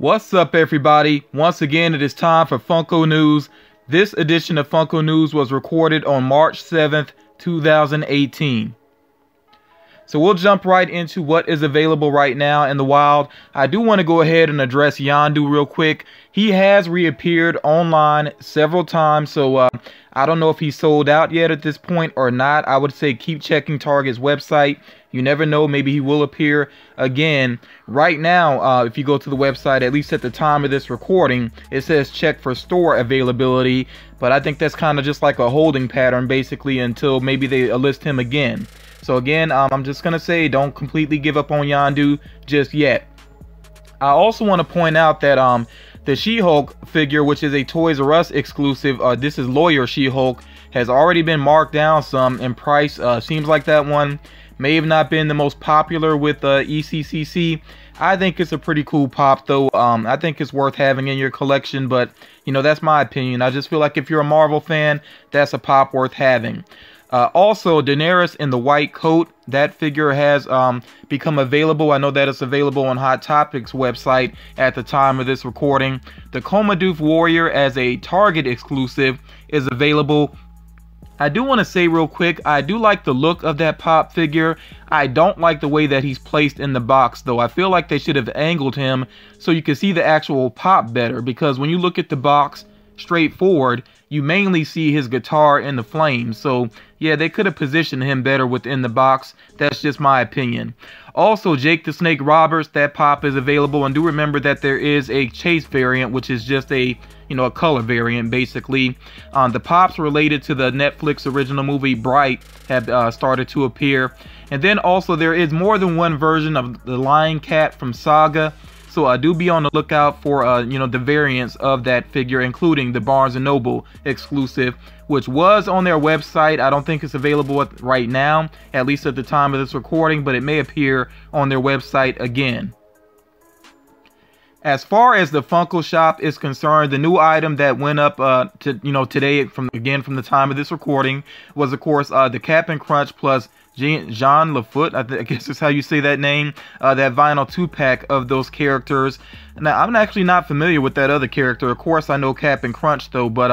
What's up, everybody? Once again, it is time for Funko News. This edition of Funko News was recorded on March 7th, 2018. So we'll jump right into what is available right now in the wild. I do want to go ahead and address Yondu real quick. He has reappeared online several times, so I don't know if he's sold out yet at this point or not. I would say keep checking Target's website. You never know, maybe he will appear again. Right now, if you go to the website, at least at the time of this recording, it says check for store availability. But I think that's kind of just like a holding pattern, basically, until maybe they list him again. So again, I'm just going to say don't completely give up on Yondu just yet. I also want to point out that the She-Hulk figure, which is a Toys R Us exclusive, this is Lawyer She-Hulk, has already been marked down some in price. Seems like that one may have not been the most popular with ECCC. I think it's a pretty cool pop, though. I think it's worth having in your collection, but, you know, that's my opinion. I just feel like if you're a Marvel fan, that's a pop worth having. Also, Daenerys in the white coat, that figure has become available. I know that it's available on Hot Topics website at the time of this recording. The Comadoof Warrior as a Target exclusive is available. I do want to say real quick, I do like the look of that pop figure. I don't like the way that he's placed in the box, though. I feel like they should have angled him so you can see the actual pop better, because when you look at the box straightforward, you mainly see his guitar in the flames. So yeah, they could have positioned him better within the box. That's just my opinion. Also, Jake the Snake Roberts, that pop is available, and do remember that there is a chase variant, which is just a, you know, a color variant basically. The pops related to the Netflix original movie Bright have started to appear, and then also there is more than one version of the Lion Cat from Saga. So I do be on the lookout for, you know, the variants of that figure, including the Barnes & Noble exclusive, which was on their website. I don't think it's available right now, at least at the time of this recording, but it may appear on their website again. As far as the Funko shop is concerned, the new item that went up today from the time of this recording was, of course, the Cap'n Crunch plus Jean Lafoot, I guess is how you say that name, that vinyl 2-pack of those characters. Now, I'm actually not familiar with that other character. Of course, I know Cap'n Crunch, though, but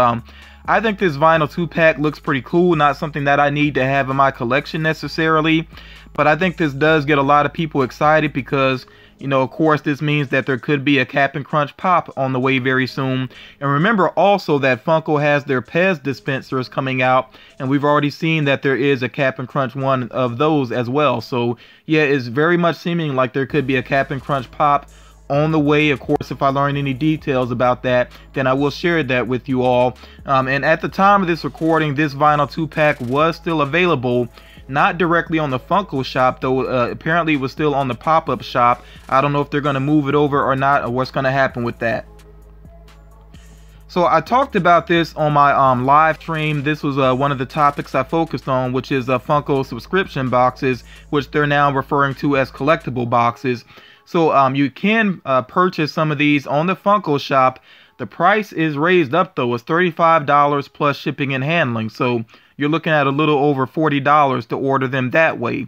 I think this vinyl 2-pack looks pretty cool. Not something that I need to have in my collection necessarily, but I think this does get a lot of people excited because, you know, of course, this means that there could be a Cap'n Crunch pop on the way very soon. And remember also that Funko has their Pez dispensers coming out, and we've already seen that there is a Cap'n Crunch one of those as well. So yeah, it's very much seeming like there could be a Cap'n Crunch pop on the way. Of course, if I learn any details about that, then I will share that with you all. And at the time of this recording, this vinyl 2-pack was still available. Not directly on the Funko shop, though. Apparently it was still on the pop-up shop. I don't know if they're going to move it over or not, or what's going to happen with that. So I talked about this on my live stream. This was one of the topics I focused on, which is Funko subscription boxes, which they're now referring to as collectible boxes. So you can purchase some of these on the Funko shop. The price is raised up, though. It's $35 plus shipping and handling. So you're looking at a little over $40 to order them that way.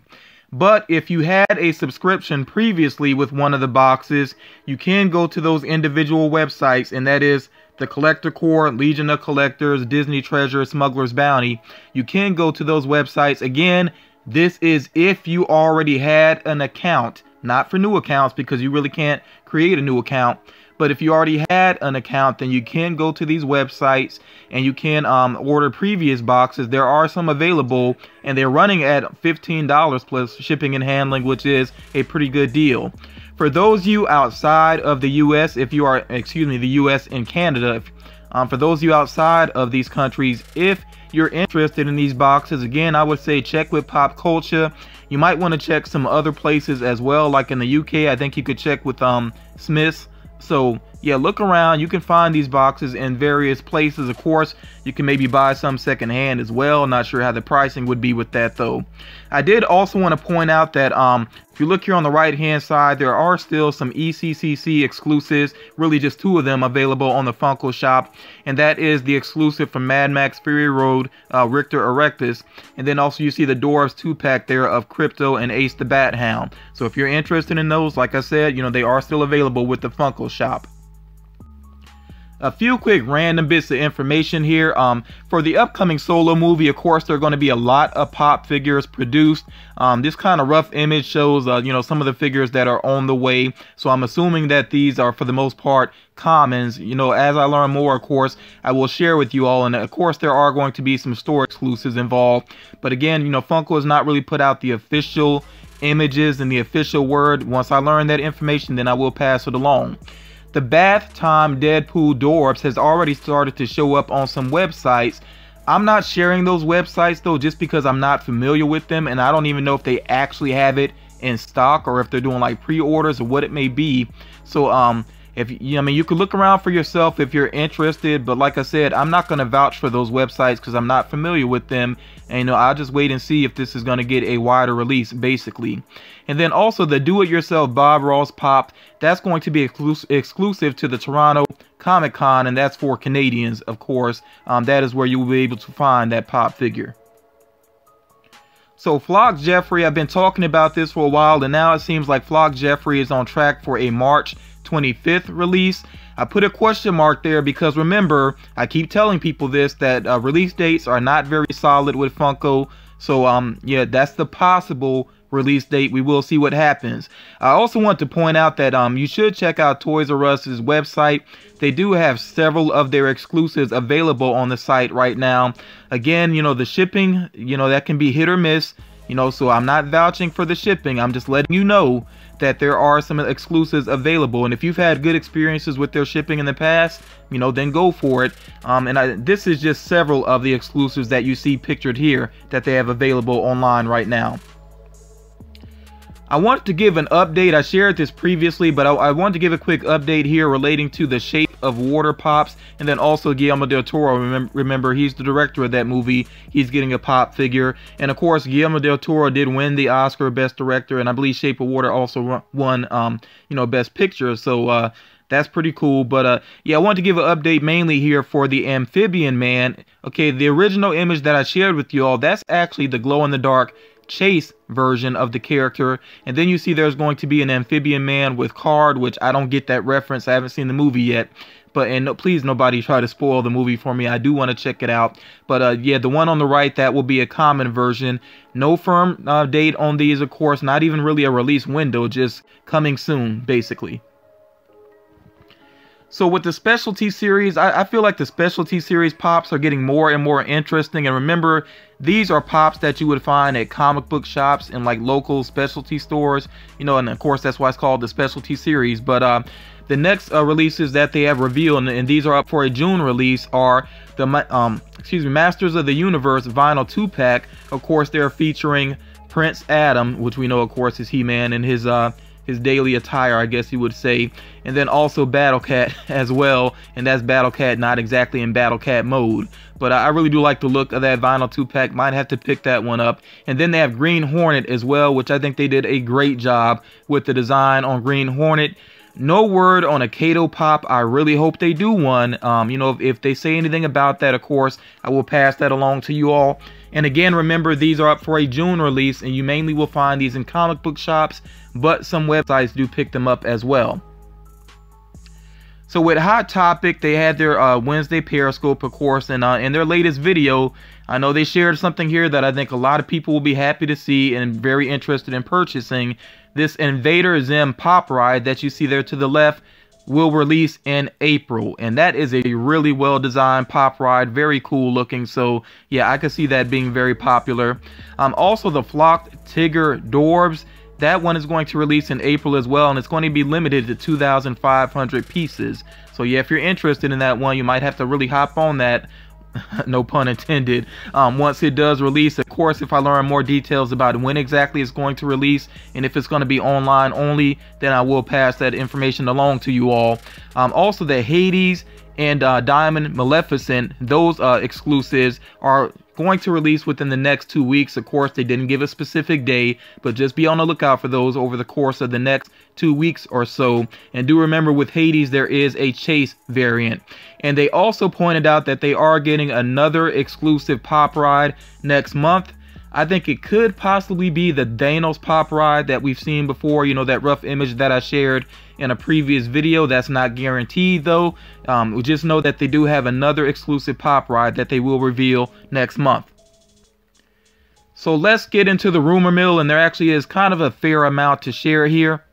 But if you had a subscription previously with one of the boxes, you can go to those individual websites, and that is the Collector Corps, Legion of Collectors, Disney Treasure, Smuggler's Bounty. You can go to those websites. Again, this is if you already had an account, not for new accounts, because you really can't create a new account. But if you already had an account, then you can go to these websites and you can order previous boxes. There are some available, and they're running at $15 plus shipping and handling, which is a pretty good deal. For those of you outside of the U.S., if you are, the U.S. and Canada, for those of you outside of these countries, if you're interested in these boxes, again, I would say check with Pop Culture. You might want to check some other places as well, like in the UK. I think you could check with Smith's. So yeah, look around. You can find these boxes in various places. Of course, you can maybe buy some secondhand as well. Not sure how the pricing would be with that, though. I did also want to point out that if you look here on the right hand side, there are still some ECCC exclusives, really just 2 of them available on the Funko shop, and that is the exclusive from Mad Max Fury Road, Richter Erectus, and then also you see the Dwarves 2-pack there of Crypto and Ace the Bat Hound. So if you're interested in those, like I said, you know, they are still available with the Funko shop. A few quick random bits of information here. For the upcoming Solo movie, of course, there are going to be a lot of pop figures produced. This kind of rough image shows, you know, some of the figures that are on the way. So I'm assuming that these are, for the most part, commons. You know, as I learn more, of course, I will share with you all. And of course, there are going to be some store exclusives involved. But again, you know, Funko has not really put out the official images and the official word. Once I learn that information, then I will pass it along. The Bath Time Deadpool Dorbs has already started to show up on some websites. I'm not sharing those websites though, just because I'm not familiar with them, and I don't even know if they actually have it in stock or if they're doing like pre-orders or what it may be. So if you, I mean, you could look around for yourself if you're interested, but like I said, I'm not going to vouch for those websites because I'm not familiar with them, and you know, I'll just wait and see if this is going to get a wider release, basically. And then also the do-it-yourself Bob Ross pop, that's going to be exclusive to the Toronto Comic-Con, and that's for Canadians, of course. That is where you will be able to find that pop figure. So Flock Jeffrey, I've been talking about this for a while, and now it seems like Flock Jeffrey is on track for a March 25th release. I put a question mark there because remember, I keep telling people this, that release dates are not very solid with Funko. So yeah, that's the possible release date. We will see what happens. I also want to point out that you should check out Toys R Us's website. They do have several of their exclusives available on the site right now. Again, you know, the shipping, you know, that can be hit or miss, you know, so I'm not vouching for the shipping. I'm just letting you know that there are some exclusives available, and if you've had good experiences with their shipping in the past, you know, then go for it. This is just several of the exclusives that you see pictured here that they have available online right now. I wanted to give an update. I shared this previously, but I wanted to give a quick update here relating to the Shape of Water pops, and then also Guillermo del Toro. Remember, he's the director of that movie. He's getting a pop figure, and of course, Guillermo del Toro did win the Oscar Best Director, and I believe Shape of Water also won, you know, Best Picture. So that's pretty cool. But yeah, I wanted to give an update mainly here for the Amphibian Man. Okay, the original image that I shared with you all, that's actually the glow-in-the-dark Chase version of the character, and then you see there's going to be an Amphibian Man with Card, which I don't get that reference. I haven't seen the movie yet, but no, please nobody try to spoil the movie for me. I do want to check it out. But yeah, the one on the right, that will be a common version. No firm date on these, of course, not even really a release window, just coming soon, basically. So with the specialty series, I feel like the specialty series pops are getting more and more interesting. And remember, these are pops that you would find at comic book shops and like local specialty stores, you know, and of course that's why it's called the specialty series. But the next releases that they have revealed, and these are up for a June release, are the Masters of the Universe vinyl 2-pack. Of course, they're featuring Prince Adam, which we know, of course, is He-Man in his daily attire, I guess you would say, and then also Battle Cat as well, and that's Battle Cat not exactly in Battle Cat mode, but I really do like the look of that vinyl 2-pack. Might have to pick that one up. And then they have Green Hornet as well, which I think they did a great job with the design on Green Hornet. No word on a Kato pop. I really hope they do one. You know, if they say anything about that, of course, I will pass that along to you all. And again, remember, these are up for a June release, and you mainly will find these in comic book shops, but some websites do pick them up as well. So with Hot Topic, they had their Wednesday Periscope, of course, and in their latest video, I know they shared something here that I think a lot of people will be happy to see and very interested in purchasing. This Invader Zim Pop Ride that you see there to the left will release in April, and that is a really well designed pop ride, very cool looking. So yeah, I could see that being very popular. Also the Flocked Tigger Dorbs, that one is going to release in April as well, and it's going to be limited to 2,500 pieces. So yeah, if you're interested in that one, you might have to really hop on that, no pun intended, once it does release. Of course, if I learn more details about when exactly it's going to release and if it's going to be online only, then I will pass that information along to you all. Also the Hades and Diamond Maleficent, those exclusives are going to release within the next 2 weeks. Of course, they didn't give a specific day, but just be on the lookout for those over the course of the next 2 weeks or so. And do remember, with Hades, there is a Chase variant. And they also pointed out that they are getting another exclusive pop ride next month. I think it could possibly be the Thanos pop ride that we've seen before, you know, that rough image that I shared in a previous video. That's not guaranteed though. We just know that they do have another exclusive pop ride that they will reveal next month. So let's get into the rumor mill, and there actually is kind of a fair amount to share here.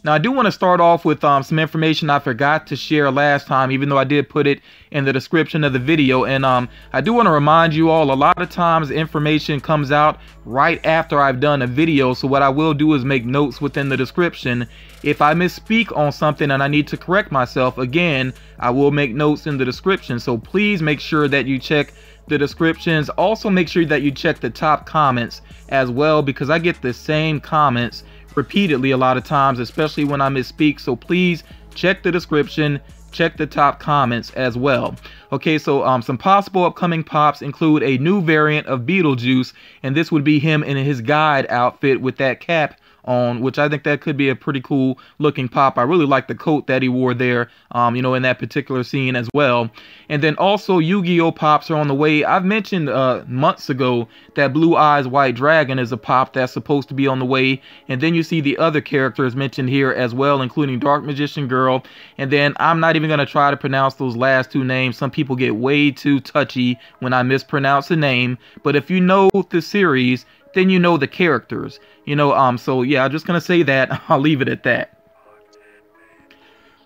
Now, I do want to start off with some information I forgot to share last time, even though I did put it in the description of the video. And I do want to remind you all, a lot of times information comes out right after I've done a video. So what I will do is make notes within the description. If I misspeak on something and I need to correct myself, again, I will make notes in the description. So please make sure that you check the descriptions. Also make sure that you check the top comments as well, because I get the same comments repeatedly a lot of times, especially when I misspeak. So please check the description, check the top comments as well. Okay, so some possible upcoming pops include a new variant of Beetlejuice, and this would be him in his guide outfit with that cap on, which I think that could be a pretty cool looking pop. I really like the coat that he wore there, you know, in that particular scene as well. And then also Yu-Gi-Oh pops are on the way. I've mentioned months ago that Blue Eyes White Dragon is a pop that's supposed to be on the way. And then you see the other characters mentioned here as well, including Dark Magician Girl. And then I'm not even going to try to pronounce those last two names. Some people get way too touchy when I mispronounce a name. But if you know the series, then you know the characters, you know. So yeah, I'm just gonna say that. I'll leave it at that.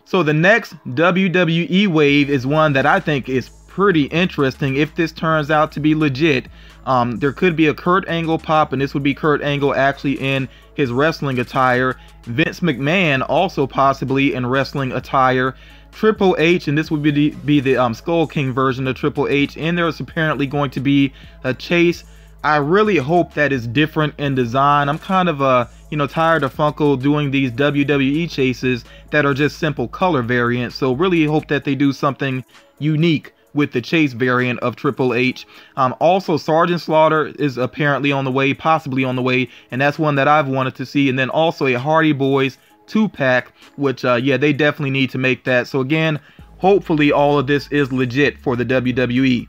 So the next WWE wave is one that I think is pretty interesting if this turns out to be legit. There could be a Kurt Angle pop, and this would be Kurt Angle actually in his wrestling attire. Vince McMahon also possibly in wrestling attire. Triple H, and this would be the Skull King version of Triple H, and there's apparently going to be a Chase. I really hope that is different in design. I'm kind of you know, tired of Funko doing these WWE chases that are just simple color variants. So really hope that they do something unique with the Chase variant of Triple H. Also, Sergeant Slaughter is apparently on the way, possibly on the way, and that's one that I've wanted to see. And then also a Hardy Boys 2-pack, which yeah, they definitely need to make that. So again, hopefully all of this is legit for the WWE.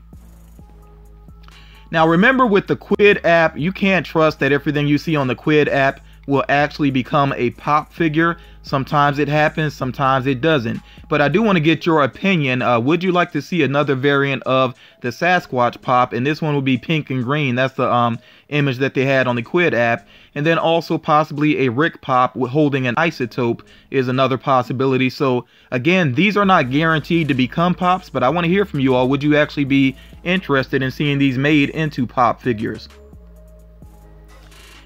Now remember, with the Quid app, you can't trust that everything you see on the Quid app will actually become a pop figure. Sometimes it happens, sometimes it doesn't. But I do want to get your opinion. Would you like to see another variant of the Sasquatch pop? And this one will be pink and green. That's the image that they had on the Quid app. And then also possibly a Rick pop with holding an isotope is another possibility. So again, these are not guaranteed to become pops, but I want to hear from you all. Would you actually be interested in seeing these made into pop figures?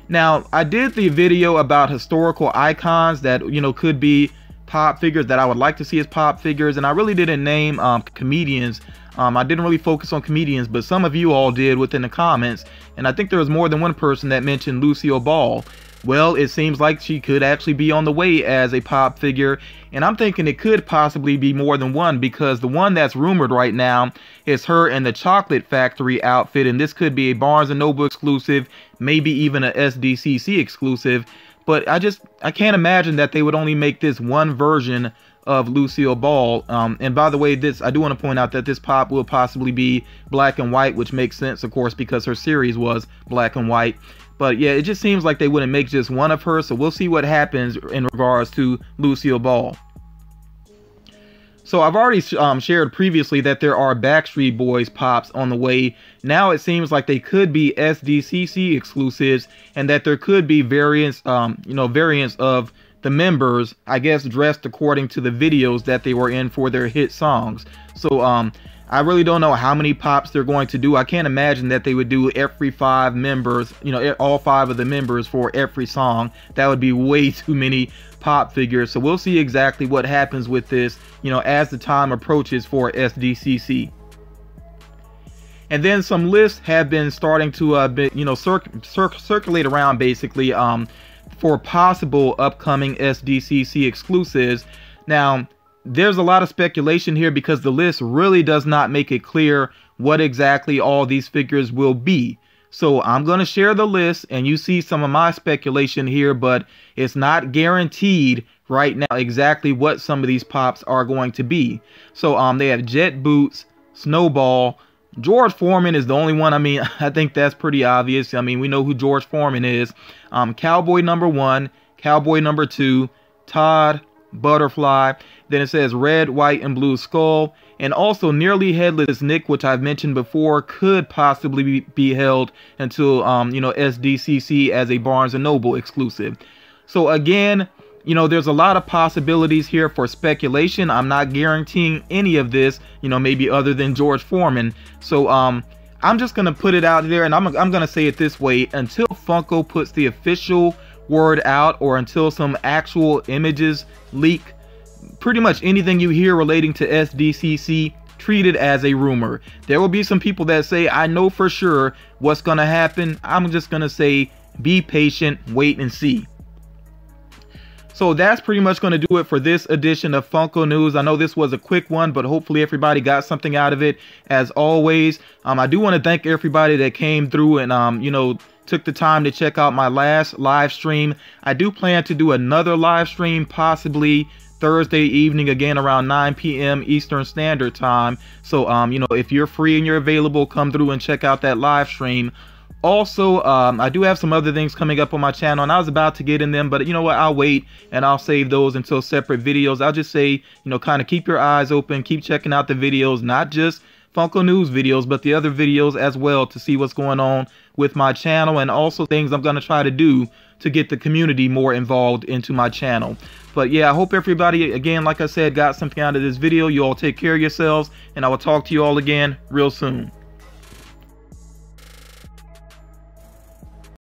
Now, I did the video about historical icons that, you know, could be pop figures that I would like to see as pop figures, and I really didn't name comedians. I didn't really focus on comedians, but some of you all did within the comments, and I think there was more than one person that mentioned Lucille Ball. Well, it seems like she could actually be on the way as a pop figure, and I'm thinking it could possibly be more than one, because the one that's rumored right now is her in the Chocolate Factory outfit, and this could be a Barnes & Noble exclusive, maybe even a SDCC exclusive. But I can't imagine that they would only make this one version of Lucille Ball. And by the way, I do want to point out that this pop will possibly be black and white, which makes sense, of course, because her series was black and white. But yeah, it just seems like they wouldn't make just one of her, so we'll see what happens in regards to Lucille Ball. So I've already shared previously that there are Backstreet Boys pops on the way. Now it seems like they could be SDCC exclusives, and that there could be variants, you know, variants of the members, I guess, dressed according to the videos that they were in for their hit songs. So I really don't know how many pops they're going to do. I can't imagine that they would do every 5 members, you know, all 5 of the members for every song. That would be way too many pop figures. So we'll see exactly what happens with this, you know, as the time approaches for SDCC. And then some lists have been starting to, you know, circulate around basically for possible upcoming SDCC exclusives. Now, there's a lot of speculation here because the list really does not make it clear what exactly all these figures will be. So I'm going to share the list and you see some of my speculation here, but it's not guaranteed right now exactly what some of these pops are going to be. So they have Jet Boots, Snowball, George Foreman is the only one. I mean, I think that's pretty obvious. I mean, we know who George Foreman is. Cowboy number 1, Cowboy number 2, Todd, Butterfly. Then it says Red, White, and Blue Skull. And also Nearly Headless Nick, which I've mentioned before, could possibly be held until, you know, SDCC as a Barnes & Noble exclusive. So again, you know, there's a lot of possibilities here for speculation. I'm not guaranteeing any of this, you know, maybe other than George Foreman. So I'm just going to put it out there, and I'm going to say it this way. Until Funko puts the official word out, or until some actual images leak, pretty much anything you hear relating to SDCC, treat it as a rumor. There will be some people that say, I know for sure what's going to happen. I'm just going to say, be patient, wait and see. So that's pretty much going to do it for this edition of Funko News. I know this was a quick one, but hopefully everybody got something out of it. As always, I do want to thank everybody that came through and, you know, took the time to check out my last live stream. I do plan to do another live stream, possibly Thursday evening, again around 9 p.m. Eastern Standard Time. So, you know, if you're free and you're available, come through and check out that live stream. Also, I do have some other things coming up on my channel, and I was about to get in them, but you know what, I'll wait and I'll save those until separate videos. I'll just say, you know, kind of keep your eyes open, keep checking out the videos, not just Funko News videos, but the other videos as well, to see what's going on with my channel, and also things I'm going to try to do to get the community more involved into my channel. But yeah, I hope everybody, again, like I said, got something out of this video. You all take care of yourselves, and I will talk to you all again real soon.